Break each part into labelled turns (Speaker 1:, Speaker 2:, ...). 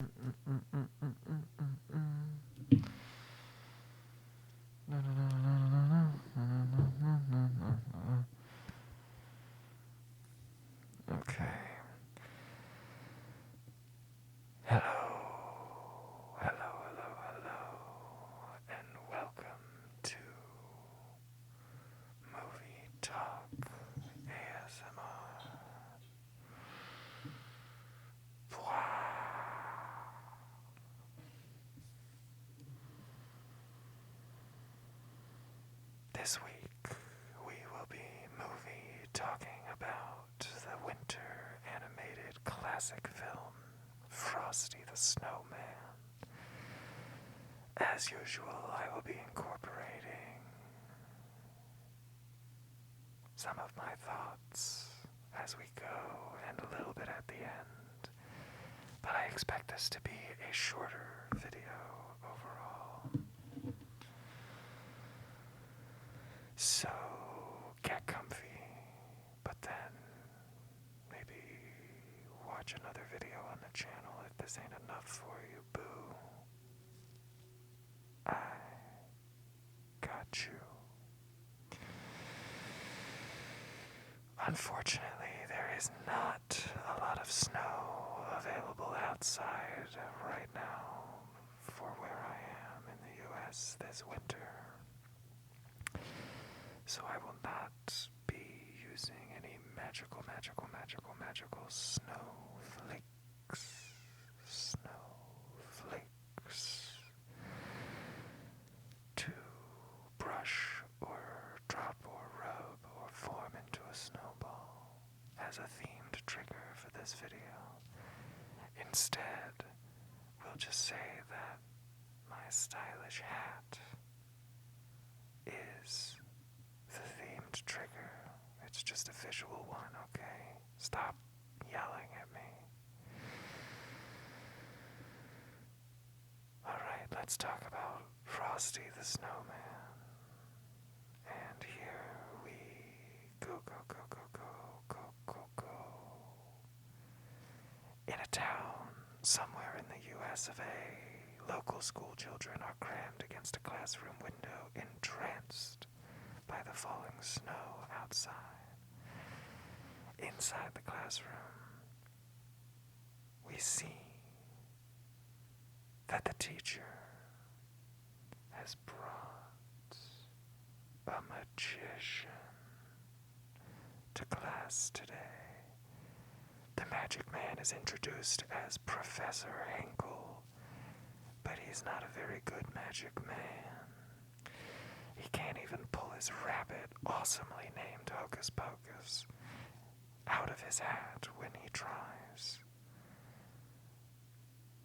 Speaker 1: Okay. Hello, hello, hello, hello, and welcome to Movie Talk ASMR. This week we will be movie talking about the winter animated classic film Frosty the Snowman. As usual, I will be incorporating some of my thoughts as we go and a little bit at the end, but I expect this to be a shorter video overall. So get comfy, but then maybe watch another video on the channel if this ain't enough for you, boo. I got you. Unfortunately, there is not a lot of snow available outside right now for where I am in the US this winter. So I will not be using any magical snowflakes to brush or drop or rub or form into a snowball as a themed trigger for this video. Instead, we'll just say that my stylish hat is the themed trigger. It's just a visual one, okay? Stop yelling at me. Alright, let's talk about Frosty the Snowman. And here we go. In a town somewhere in the US of A, local school children are crammed against a classroom window, entranced by the falling snow outside. Inside the classroom, we see that the teacher has brought a magician to class today. The magic man is introduced as Professor Hinkle, but he's not a very good magic man. He can't even pull his rabbit, awesomely named Hocus Pocus, out of his hat when he tries.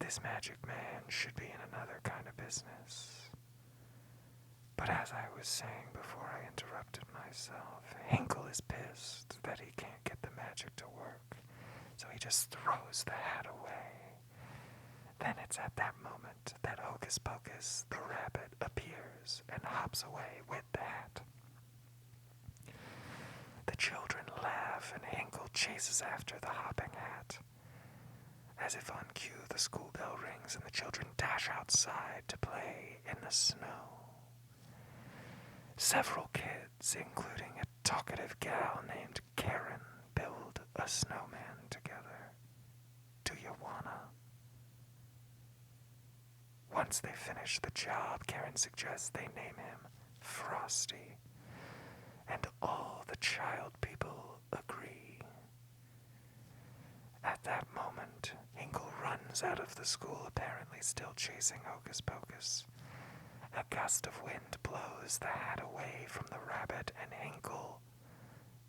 Speaker 1: This magic man should be in another kind of business. But as I was saying before I interrupted myself, Hinkle is pissed that he can't get the magic to work, so he just throws the hat away. Then it's at that moment that Hocus Pocus, the rabbit, appears and hops away with the hat. The children laugh and Hinkle chases after the hopping hat. As if on cue, the school bell rings and the children dash outside to play in the snow. Several kids, including a talkative gal named Karen, build a snowman together. Do you wanna? Once they finish the job, Karen suggests they name him Frosty, and all the child people agree. At that moment, Hinkle runs out of the school, apparently still chasing Hocus Pocus. A gust of wind blows the hat away from the rabbit and Hinkle,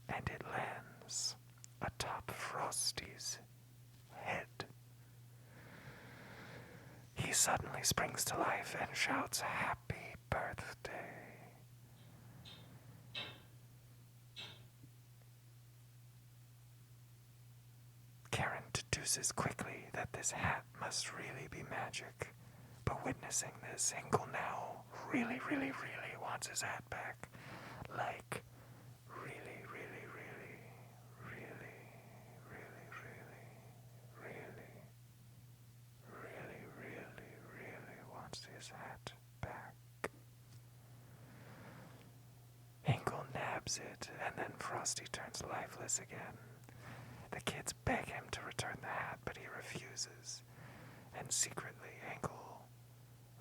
Speaker 1: and it lands atop Frosty's head. He suddenly springs to life and shouts, "Happy birthday!" Karen deduces quickly that this hat must really be magic, but witnessing this, Hinkle now really wants his hat back. Like, really. grabs it, and then Frosty turns lifeless again. The kids beg him to return the hat, but he refuses. And secretly, Hinkle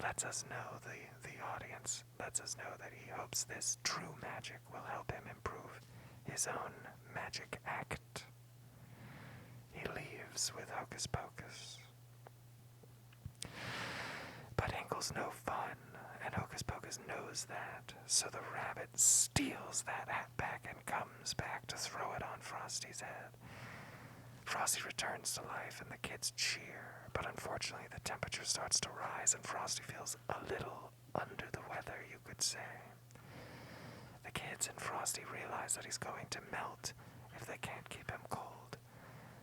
Speaker 1: lets us know, the audience lets us know that he hopes this true magic will help him improve his own magic act. He leaves with Hocus Pocus. But Hinkle's no fun, and Hocus Pocus knows that, so the rabbit steals that hat back and comes back to throw it on Frosty's head. Frosty returns to life and the kids cheer, but unfortunately the temperature starts to rise and Frosty feels a little under the weather, you could say. The kids and Frosty realize that he's going to melt if they can't keep him cold.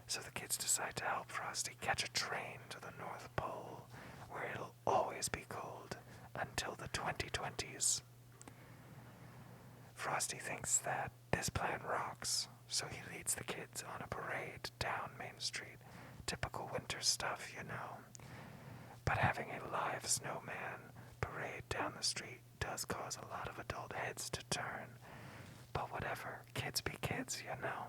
Speaker 1: So the kids decide to help Frosty catch a train to the North Pole, where it'll always be cold until the 2020s. Frosty thinks that this plan rocks, so he leads the kids on a parade down Main Street. Typical winter stuff, you know. But having a live snowman parade down the street does cause a lot of adult heads to turn. But whatever, kids be kids, you know.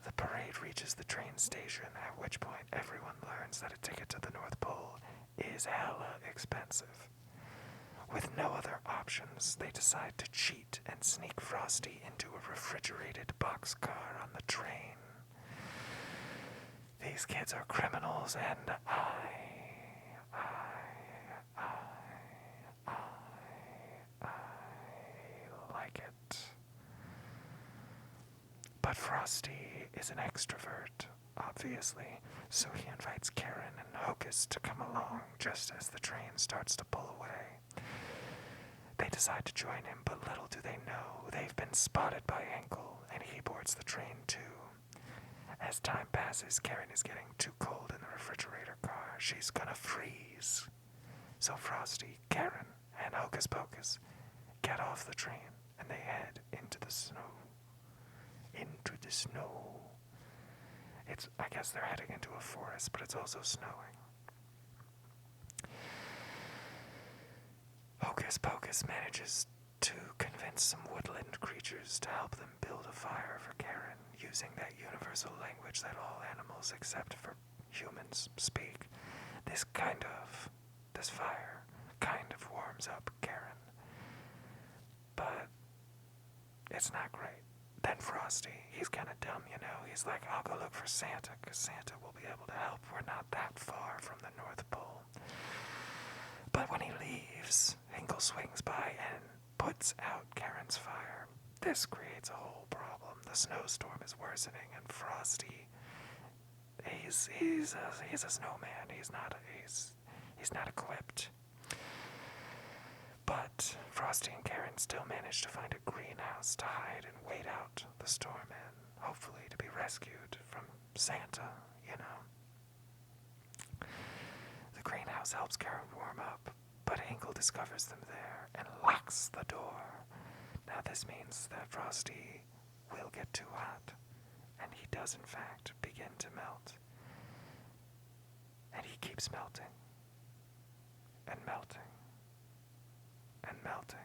Speaker 1: The parade reaches the train station, at which point everyone learns that a ticket to the North Pole is hella expensive. With no other options, they decide to cheat and sneak Frosty into a refrigerated boxcar on the train. These kids are criminals, and I like it. But Frosty is an extrovert, obviously, so he invites Karen and Hocus to come along just as the train starts to pull away. They decide to join him, but little do they know they've been spotted by Hinkle, and he boards the train too. As time passes, Karen is getting too cold in the refrigerator car. She's gonna freeze. So Frosty, Karen, and Hocus Pocus get off the train, and they head into the snow. Into the snow. I guess they're heading into a forest, but it's also snowing. Hocus Pocus manages to convince some woodland creatures to help them build a fire for Karen, using that universal language that all animals except for humans speak. This fire kind of warms up Karen. But it's not great. Then Frosty, he's kind of dumb, you know. He's like, I'll go look for Santa, because Santa will be able to help. We're not that far from the North Pole. But when he leaves, Hinkle swings by and puts out Karen's fire. This creates a whole problem. The snowstorm is worsening, and Frosty, he's a snowman. He's not equipped. But Frosty and Karen still manage to find a greenhouse to hide and wait out the storm in, hopefully to be rescued from Santa, you know. The greenhouse helps Karen warm up, but Hinkle discovers them there and locks the door. Now this means that Frosty will get too hot, and he does in fact begin to melt. And he keeps melting, and melting, and melting,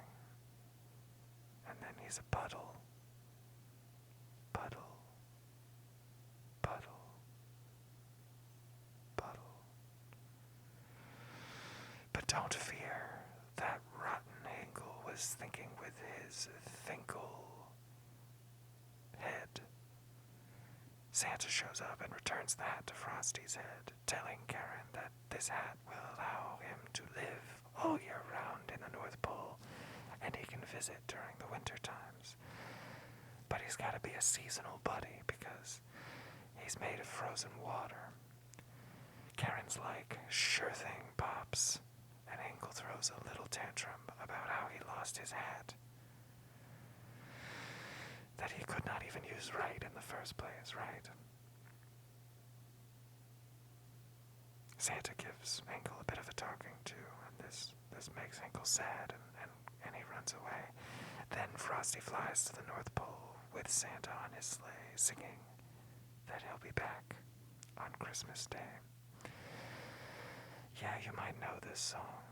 Speaker 1: and then he's a puddle, puddle, puddle, puddle. But don't fear, that rotten Hinkle was thinking with his thinkle head. Santa shows up and returns the hat to Frosty's head, telling Karen that this hat will allow him to live all year round in the North Pole, and he can visit during the winter times. But he's got to be a seasonal buddy because he's made of frozen water. Karen's like, sure thing, Pops, and Hinkle throws a little tantrum about how he lost his hat that he could not even use right in the first place, right? Santa gives Hinkle a bit of a talking to, and this makes Hinkle sad, and he runs away. Then Frosty flies to the North Pole with Santa on his sleigh, singing that he'll be back on Christmas Day. Yeah, you might know this song.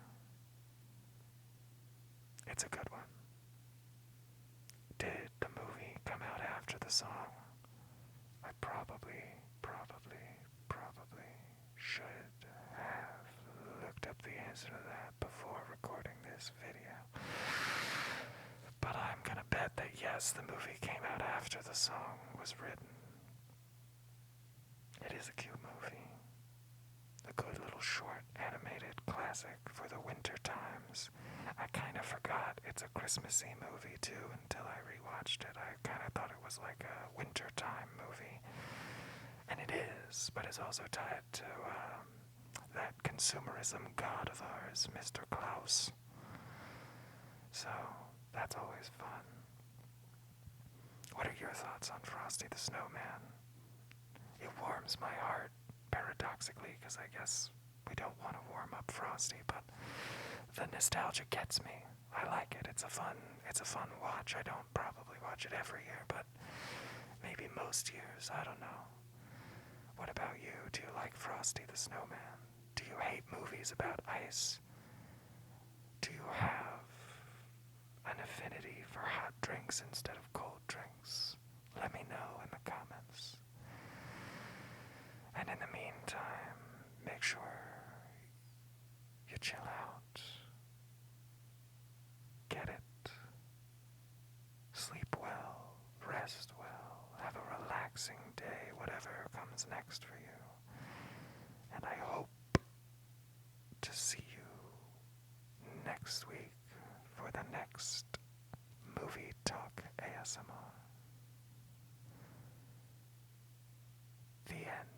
Speaker 1: It's a good one. yes, the movie came out after the song was written. It is a cute movie. A good little short animated classic for the winter times. I kind of forgot it's a Christmassy movie too until I rewatched it. I kind of thought it was like a wintertime movie. And it is, but it's also tied to that consumerism god of ours, Mr. Klaus. So, that's always fun. What are your thoughts on Frosty the Snowman? It warms my heart, paradoxically, because I guess we don't want to warm up Frosty, but the nostalgia gets me. I like it. It's a fun watch. I don't probably watch it every year, but maybe most years. I don't know. What about you? Do you like Frosty the Snowman? Do you hate movies about ice? Do you have an affinity for hot drinks instead of cold drinks? Let me know in the comments. And in the meantime, make sure you chill out. Get it. Sleep well. Rest well. Have a relaxing day, whatever comes next for you. And I hope to see you next week for the next Movie Talk ASMR. The end.